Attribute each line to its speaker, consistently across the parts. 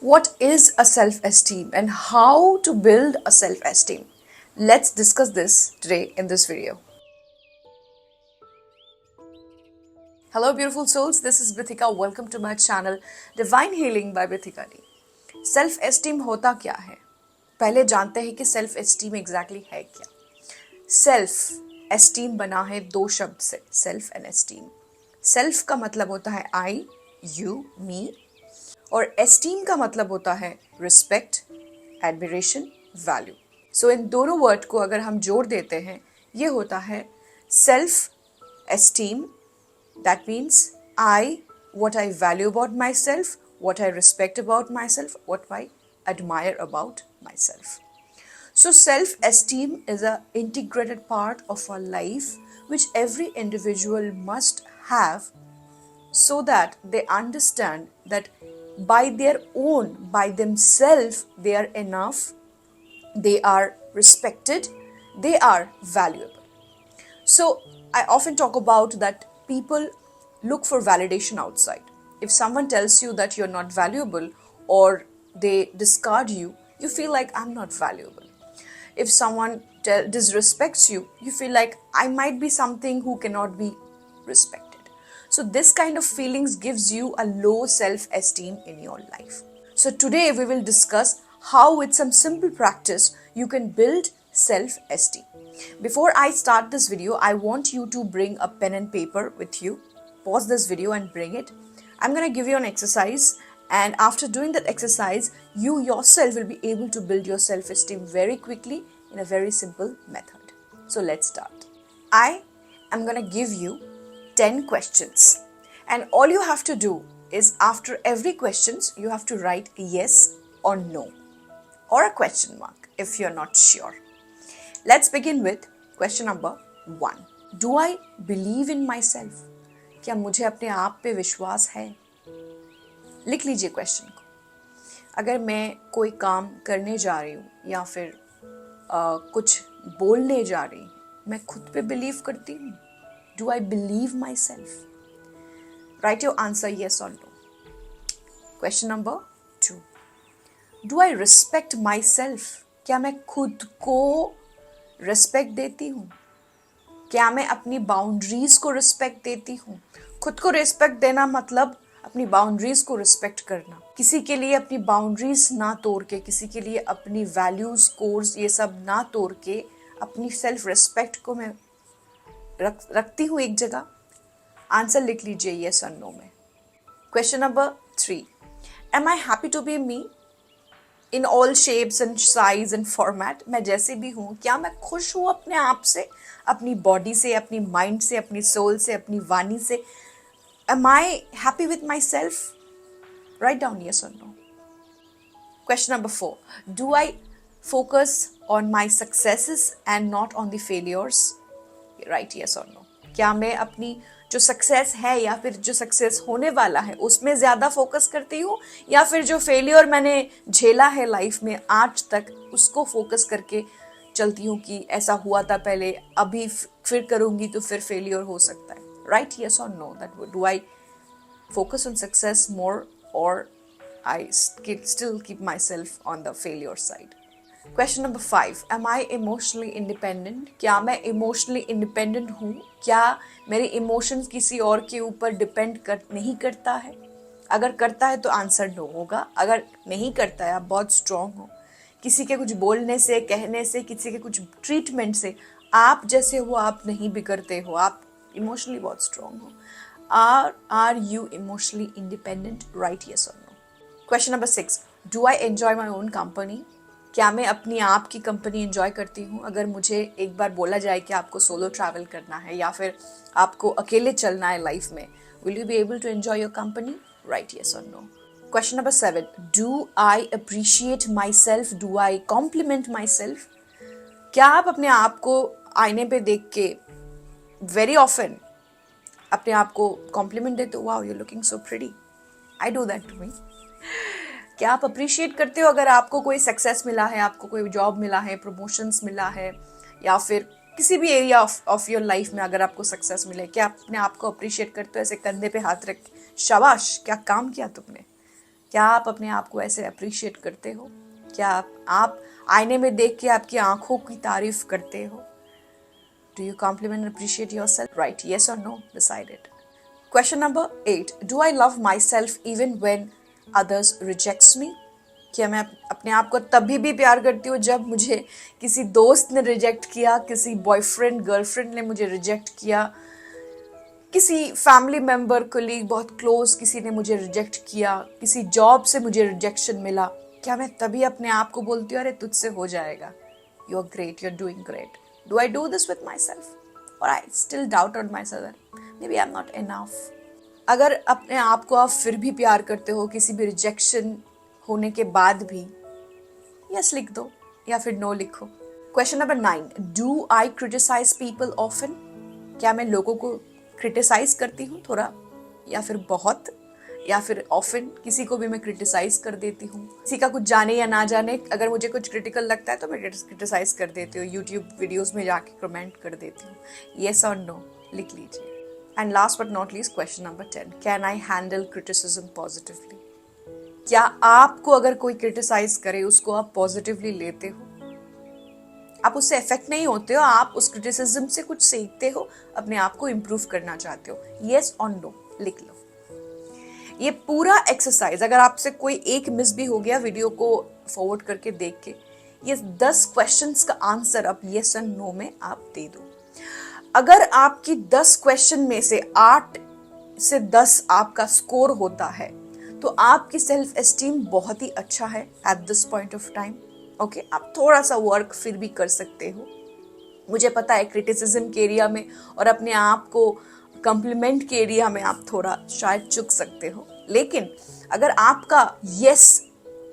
Speaker 1: What is a self-esteem and how to build a self-esteem? Let's discuss this today in this video. Hello beautiful souls, this is Brithika. Welcome to my channel Divine Healing by Brithika D. Self-esteem होता क्या है? पहले जानते हैं कि self-esteem exactly है क्या? Self-esteem बना है दो शब्द से, self and esteem. Self का मतलब होता है I, you, me. और एस्टीम का मतलब होता है रिस्पेक्ट, एडमिरेशन, वैल्यू. सो इन दोनों वर्ड को अगर हम जोड़ देते हैं ये होता है self esteem. That means I, what I value about my self, what I respect about my self, what I admire about my self. So self-esteem is an integrated part of our life which every individual must have so that they understand that by their own, by themselves, they are enough, they are respected, they are valuable. So I often talk about that people look for validation outside. If someone tells you that you're not valuable or they discard you, you feel like I'm not valuable. If someone disrespects you, you feel like I might be something who cannot be respected. So this kind of feelings gives you a low self-esteem in your life. So today we will discuss how with some simple practice you can build self-esteem. Before I start this video, I want you to bring a pen and paper with you. Pause this video and bring it. I'm going to give you an exercise, and after doing that exercise, you yourself will be able to build your self-esteem very quickly in a very simple method. So let's start. I am going to give you 10 questions, and all you have to do is after every questions you have to write yes or no or a question mark if you're not sure. Let's begin with question number 1. Do I believe in myself? क्या मुझे अपने आप पे विश्वास है? लिख लीजिए question को. अगर मैं कोई काम करने जा रही हूँ या फिर कुछ बोलने जा रही हूँ, मैं खुद पे बिलीव करती हूँ. Do I believe myself? Write your answer yes or no. Question number 2. Do I respect myself? क्या मैं खुद को रिस्पेक्ट देती हूँ? क्या मैं अपनी बाउंड्रीज को रिस्पेक्ट देती हूँ? खुद को रिस्पेक्ट देना मतलब अपनी बाउंड्रीज को रिस्पेक्ट करना. किसी के लिए अपनी बाउंड्रीज ना तोड़ के, किसी के लिए अपनी वैल्यूज, कोर्स ये सब ना तोड़ के अपनी सेल्फ रिस्पेक्ट को मैं रखती हूँ एक जगह. आंसर लिख लीजिए येस और नो में. Question number 3. Am I happy to be me in all shapes and size and format? मैं जैसे भी हूँ, क्या मैं खुश हूँ अपने आप से, अपनी बॉडी से, अपनी माइंड से, अपनी सोल से, अपनी वाणी से? Am I happy with myself? Write down yes और no. Question number 4. Do I focus on my successes and not on the failures? Write yes और नो. क्या मैं अपनी जो सक्सेस है या फिर जो सक्सेस होने वाला है उसमें ज़्यादा फोकस करती हूँ, या फिर जो फेलियर मैंने झेला है लाइफ में आज तक उसको फोकस करके चलती हूँ कि ऐसा हुआ था पहले, अभी फिर करूँगी तो फिर फेलियर हो सकता है? राइट यस और no. That do I focus on success more और I still keep myself on the failure side? Question number 5. Am I emotionally independent? क्या मैं इमोशनली इंडिपेंडेंट हूँ? क्या मेरे इमोशंस किसी और के ऊपर डिपेंड नहीं करता है? अगर करता है तो आंसर नो होगा. अगर नहीं करता है, आप बहुत स्ट्रॉन्ग हो, किसी के कुछ बोलने से, कहने से, किसी के कुछ ट्रीटमेंट से आप जैसे हो, आप नहीं बिगड़ते हो, आप इमोशनली बहुत स्ट्रॉन्ग हो. Are you emotionally independent? Write yes और no. Question number 6. Do I enjoy my own company? क्या मैं अपनी आप की कंपनी एंजॉय करती हूँ? अगर मुझे एक बार बोला जाए कि आपको सोलो ट्रैवल करना है या फिर आपको अकेले चलना है लाइफ में, will you be able to enjoy your company? Write yes और no. Question number 7. Do I appreciate myself? Do I compliment myself? क्या आप अपने आप को आईने पे देख के वेरी ऑफन अपने आप को कॉम्प्लीमेंट देते हो? Wow, you looking so pretty. I do that to me. क्या आप अप्रिशिएट करते हो अगर आपको कोई सक्सेस मिला है, आपको कोई जॉब मिला है, प्रमोशंस मिला है, या फिर किसी भी एरिया ऑफ योर लाइफ में अगर आपको सक्सेस मिले, क्या आप अपने आप को अप्रिशिएट करते हो? ऐसे कंधे पे हाथ रख, शाबाश, क्या काम किया तुमने, क्या आप अपने आप को ऐसे अप्रिशिएट करते हो? क्या आप आईने में देख के आपकी आंखों की तारीफ करते हो? Do you compliment and appreciate yourself? Right, yes or no? Decide it. Question number 8. Do I love myself even when others rejects me? क्या मैं अपने आप को तभी भी प्यार करती हूँ जब मुझे किसी दोस्त ने रिजेक्ट किया, किसी बॉयफ्रेंड गर्लफ्रेंड ने मुझे रिजेक्ट किया, किसी फैमिली मेम्बर कोलीग बहुत क्लोज किसी ने मुझे रिजेक्ट किया, किसी जॉब से मुझे रिजेक्शन मिला, क्या मैं तभी अपने आप को बोलती हूँ अरे तुझसे हो जाएगा, you are great, you are doing great? Do I do this with myself? Or I still doubt on myself that maybe I'm not enough? अगर अपने आप को आप फिर भी प्यार करते हो किसी भी रिजेक्शन होने के बाद भी, यस लिख दो या फिर नो लिखो। Question number 9. Do I criticize people often? क्या मैं लोगों को क्रिटिसाइज करती हूँ थोड़ा या फिर बहुत या फिर ऑफन? किसी को भी मैं क्रिटिसाइज कर देती हूँ, किसी का कुछ जाने या ना जाने अगर मुझे कुछ क्रिटिकल लगता है तो मैं क्रिटिसाइज कर देती हूँ, यूट्यूब वीडियोस में जाके कमेंट कर देती हूँ। येस और नो लिख लीजिए। And last but not least question number 10. Can I handle criticism positively? क्या आपको अगर कोई क्रिटिसाइज करे उसको आप पॉजिटिवली लेते हो? आप उससे इफेक्ट नहीं होते हो, आप उस क्रिटिसिज्म से कुछ सीखते हो, अपने आप को इम्प्रूव करना चाहते हो? येस और नो लिख लो। ये पूरा एक्सरसाइज अगर आपसे कोई एक मिस भी हो गया वीडियो को फॉरवर्ड करके देख के, ये 10 क्वेश्चंस का आंसर आप येस एंड नो में आप दे दो। अगर आपकी 10 क्वेश्चन में से 8 से 10 आपका स्कोर होता है तो आपकी सेल्फ एस्टीम बहुत ही अच्छा है at this point of time. Okay, आप थोड़ा सा वर्क फिर भी कर सकते हो। मुझे पता है क्रिटिसिज्म के एरिया में और अपने आप को कॉम्प्लीमेंट के एरिया में आप थोड़ा शायद चुक सकते हो, लेकिन अगर आपका यस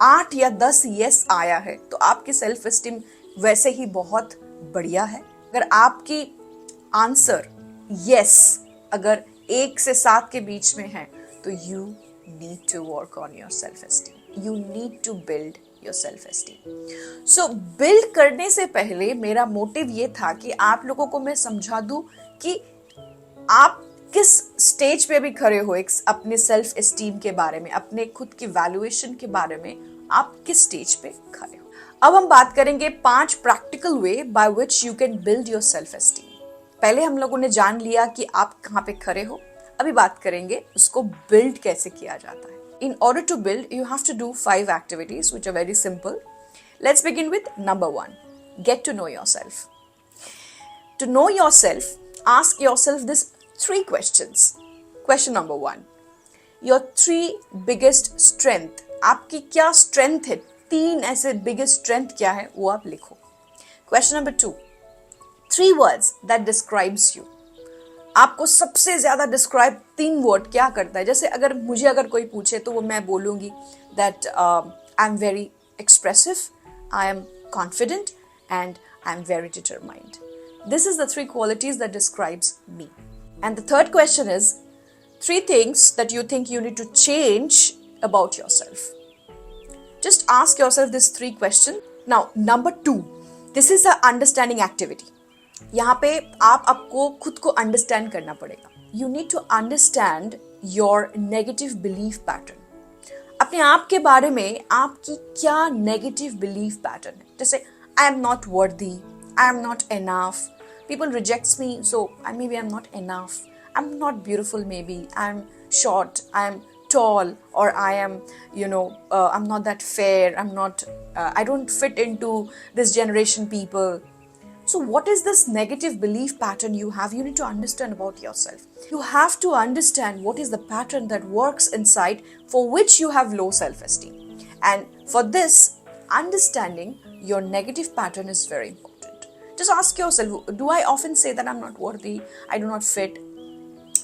Speaker 1: 8 या 10 यस आया है तो आपकी सेल्फ एस्टीम वैसे ही बहुत बढ़िया है। अगर आपकी आंसर यस अगर 1 से 7 के बीच में है तो you need to work on your self esteem, you need to build your self esteem. So build करने से पहले मेरा मोटिव ये था कि आप लोगों को मैं समझा दूं कि आप किस स्टेज पे भी खड़े हो एक अपने सेल्फ एस्टीम के बारे में, अपने खुद की वैल्यूएशन के बारे में आप किस स्टेज पे खड़े हो। अब हम बात करेंगे 5 practical way by which you can build your self esteem. पहले हम लोगों ने जान लिया कि आप कहाँ पे खड़े हो, अभी बात करेंगे उसको बिल्ड कैसे किया जाता है। In order to build, you have to do 5 activities which are very simple. Let's begin with number 1. Get to know yourself. To know yourself, ask yourself this 3 questions. Question number 1. Your 3 biggest strength. आपकी क्या strength है? 3 ऐसे biggest strength क्या है वो आप लिखो. Question number 2. 3 words that describes you. आपको सबसे ज्यादा डिस्क्राइब 3 वर्ड क्या करता है? जैसे अगर कोई पूछे तो वो मैं बोलूंगी that I am very expressive, I am confident and I am very determined. This is the 3 qualities that describes me. And the third question is 3 things that you think you need to change about yourself. Just ask yourself these 3 questions. Now, number 2, this is an understanding activity. यहाँ पे आपको खुद को understand करना पड़ेगा. You need to understand your negative belief pattern. अपने आप के बारे में आपकी क्या नेगेटिव बिलीफ पैटर्न है? जैसे आई am not worthy, I am not enough, people rejects me so may be I am not enough, I am not beautiful, may be I am short, I am tall, or I am, I'm not that fair, I don't fit into this generation people. So what is this negative belief pattern you have? You need to understand about yourself. You have to understand what is the pattern that works inside for which you have low self-esteem. And for this, understanding your negative pattern is very important. Just ask yourself, do I often say that I'm not worthy, I do not fit?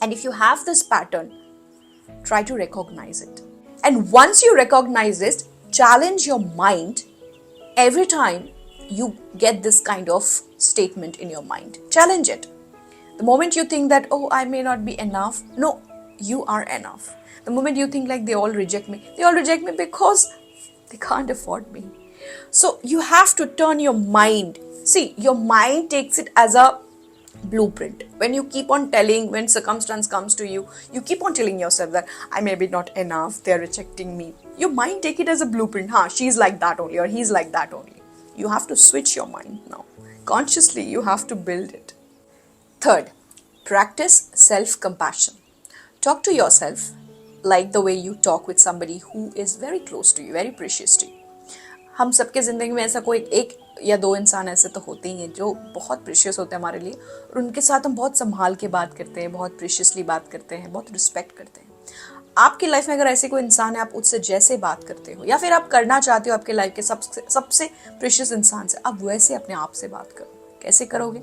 Speaker 1: And if you have this pattern, try to recognize it. And once you recognize it, challenge your mind every time you get this kind of statement in your mind. Challenge it. The moment you think that, oh, I may not be enough, no, you are enough. The moment you think like they all reject me because they can't afford me. So you have to turn your mind. See, your mind takes it as a blueprint. When you keep on telling, when circumstance comes to you, you keep on telling yourself that I may be not enough, they're rejecting me. Your mind take it as a blueprint. She's like that only, or he's like that only. You have to switch your mind now. Consciously, you have to build it. Third, practice self-compassion. Talk to yourself like the way you talk with somebody who is very close to you, very precious to you. हम सबके ज़िंदगी में ऐसा कोई एक या दो इंसान ऐसे तो होते ही हैं जो बहुत प्रीशियस होते हैं हमारे लिए, और उनके साथ हम बहुत संभाल के बात करते हैं, बहुत प्रीशियसली बात करते हैं, बहुत रिस्पेक्ट करते हैं. आपकी लाइफ में अगर ऐसे कोई इंसान है, आप उससे जैसे बात करते हो या फिर आप करना चाहते हो आपके लाइफ के सबसे प्रीशियस इंसान से, आप वैसे अपने आप से बात करो. कैसे करोगे?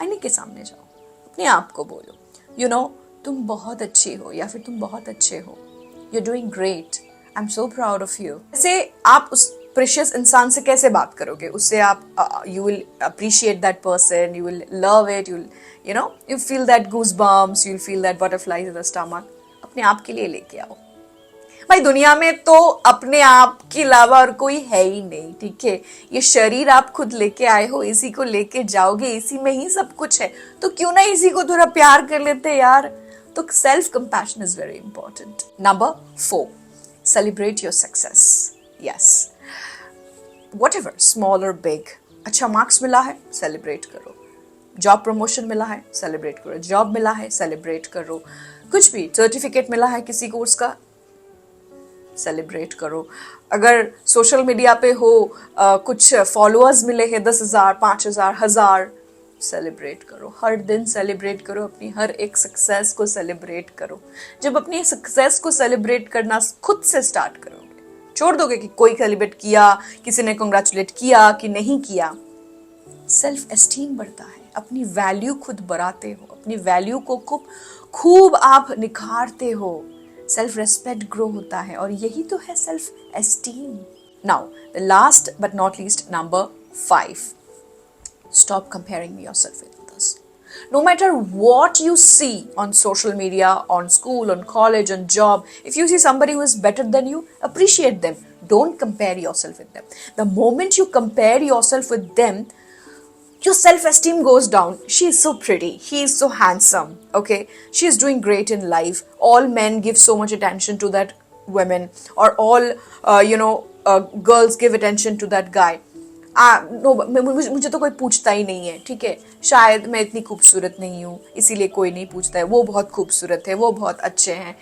Speaker 1: आईने के सामने जाओ, अपने आप को बोलो, यू नो, तुम बहुत अच्छी हो या फिर तुम बहुत अच्छे हो, you are doing great, I am so proud of you. ऐसे आप उस प्रीशियस इंसान से कैसे बात करोगे? उससे आप you will appreciate that person, you will love it, you feel that goose bumps, you will feel that butterflies in the stomach. अपने आप के लिए लेके आओ भाई. दुनिया में तो अपने आप के अलावा और कोई है ही नहीं, ठीक है? ये शरीर आप खुद लेके आए हो, इसी को लेके जाओगे, इसी में ही सब कुछ है, तो क्यों ना इसी को थोड़ा प्यार कर लेते यार. तो self compassion is very important. Number 4, celebrate your success. Yes, whatever, small or big. अच्छा मार्क्स मिला है, सेलिब्रेट करो. जॉब प्रमोशन मिला है, सेलिब्रेट करो. जॉब मिला है, सेलिब्रेट करो. कुछ भी सर्टिफिकेट मिला है किसी कोर्स का, सेलिब्रेट करो. अगर सोशल मीडिया पे हो कुछ फॉलोअर्स मिले हैं 10,000, 5,000, 1,000, सेलिब्रेट करो. हर दिन सेलिब्रेट करो, अपनी हर एक सक्सेस को सेलिब्रेट करो. जब अपनी सक्सेस को सेलिब्रेट करना खुद से स्टार्ट करोगे, छोड़ दोगे कि कोई सेलिब्रेट किया, किसी ने कंग्रेचुलेट किया कि नहीं किया, सेल्फ एस्टीम बढ़ता है. अपनी वैल्यू खुद बढ़ाते हो, अपनी वैल्यू को खूब आप निखारते हो, सेल्फ रेस्पेक्ट ग्रो होता है, और यही तो है self esteem. Now the last but not least, number 5, stop comparing yourself with others. No matter what you see on social media, on school, on college, on job, if you see somebody who is better than you, appreciate them. Don't compare yourself with them. The moment you compare yourself with them, your self-esteem goes down. She is so pretty, he is so handsome, okay, she is doing great in life, all men give so much attention to that women, or all girls give attention to that guy. मुझे तो कोई पूछता ही नहीं है, ठीक है, शायद मैं इतनी खूबसूरत नहीं हूँ इसीलिए कोई नहीं पूछता है, वो बहुत खूबसूरत है, वो बहुत अच्छे हैं.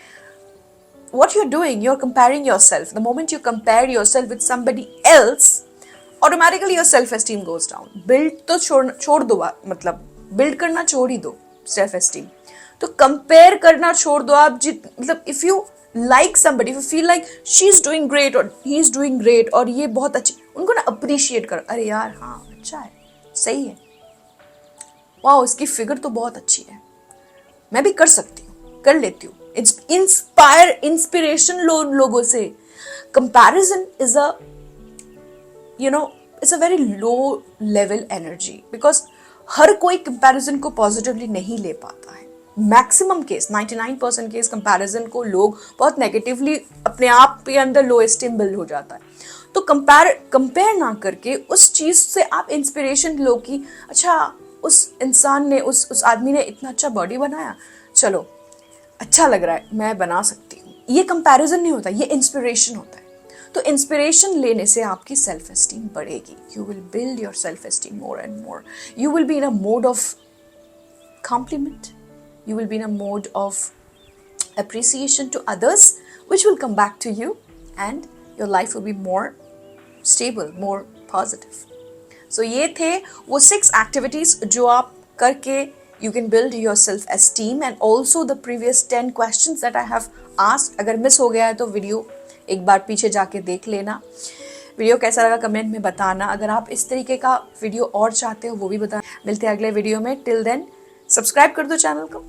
Speaker 1: What you're doing, you're comparing yourself. The moment you compare yourself with somebody else, automatically your self-esteem goes down. Build तो छोड़ दो, मतलब build करना छोड़ ही दो self-esteem. तो compare करना छोड़ दो आप. मतलब if you like somebody, if you feel like she's doing great or he's doing great और ये बहुत अच्छी, उनको ना अप्रिशिएट करो. अरे यार हाँ अच्छा है, सही है, वाह इसकी फिगर तो बहुत अच्छी है, मैं भी कर सकती हूँ, कर लेती हूँ. इंस्पिरेशन लो उन लोगों से. Comparison is it's a very low level energy, because हर कोई कंपैरिजन को पॉजिटिवली नहीं ले पाता है. मैक्सिमम केस 99% केस कंपैरिजन को लोग बहुत नेगेटिवली, अपने आप के अंदर लो एस्टीम बिल्ड हो जाता है. तो कंपेयर ना करके उस चीज से आप इंस्पिरेशन लो कि अच्छा उस इंसान ने, उस आदमी ने इतना अच्छा बॉडी बनाया, चलो अच्छा लग रहा है, मैं बना सकती हूँ. ये कंपैरिजन नहीं होता, ये इंस्पिरेशन होता है. तो इंस्पिरेशन लेने से आपकी सेल्फ एस्टीम बढ़ेगी. You will build your self esteem more and more. You will be in a mode of compliment. You will be in a mode of appreciation to others, which will come back to you, and your life will be more stable, more positive. So ये थे वो 6 activities जो आप करके you can build your self-esteem, and also the previous 10 questions that I have asked. अगर miss हो गया है तो वीडियो एक बार पीछे जाके देख लेना. वीडियो कैसा लगा कमेंट में बताना. अगर आप इस तरीके का वीडियो और चाहते हो वो भी बताना. मिलते हैं अगले वीडियो में. टिल देन सब्सक्राइब कर दो चैनल को.